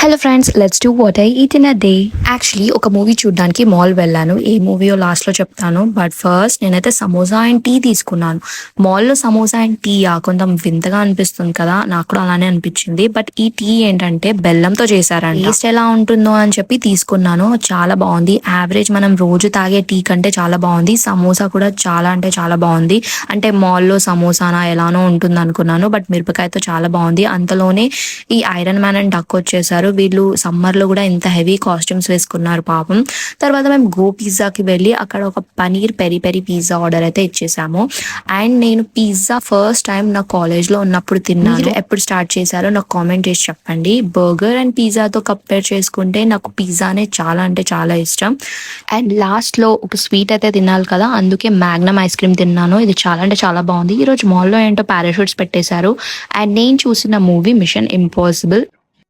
Hello friends, let's do what I eat in a day. Actually ఒక movie చూడడానికి mall వెళ్ళాను. ఏ మూవీయో లాస్ట్లో చెప్తాను. బట్ ఫస్ట్ నేనైతే సమోసా అండ్ టీ తీసుకున్నాను. మాల్లో సమోసా అండ్ టీ కొంచెం వింతగా అనిపిస్తుంది కదా, నాకు కూడా అలానే అనిపించింది. బట్ ఈ టీ ఏంటంటే బెల్లంతో చేశారంట. టేస్ట్ ఎలా ఉంటుందో అని చెప్పి తీసుకున్నాను. చాలా బాగుంది. యావరేజ్ మనం రోజు తాగే టీ కంటే చాలా బాగుంది. సమోసా కూడా చాలా అంటే చాలా బాగుంది. అంటే మాల్లో సమోసానా ఎలానో ఉంటుంది అనుకున్నాను, బట్ మిరపకాయతో చాలా బాగుంది. అంతలోనే ఈ ఐరన్ మ్యాన్ అండ్ డక్ వచ్చేసారు. వీళ్ళు సమ్మర్ లో కూడా ఇంత హెవీ కాస్ట్యూమ్స్ వేసుకున్నారు పాపం. తర్వాత మేము గో పిజ్జాకి వెళ్ళి అక్కడ ఒక paneer peri peri pizza order అయితే ఇచ్చేసాము. అండ్ నేను పిజ్జా ఫస్ట్ టైం నా కాలేజ్ లో ఉన్నప్పుడు తిన్నాను. మీరు ఎప్పుడు స్టార్ట్ చేశారో నాకు కామెంట్ చేసి చెప్పండి. బర్గర్ అండ్ పిజ్జాతో కంపేర్ చేసుకుంటే నాకు పిజ్జానే చాలా అంటే చాలా ఇష్టం. అండ్ లాస్ట్ లో ఒక స్వీట్ అయితే తినాలి కదా, అందుకే మ్యాగ్నమ్ ఐస్ క్రీమ్ తిన్నాను. ఇది చాలా అంటే చాలా బాగుంది. ఈ రోజు మాల్లో ఏంటో పారాషూట్స్ పెట్టేశారు. అండ్ నేను చూసిన మూవీ మిషన్ ఇంపాసిబుల్.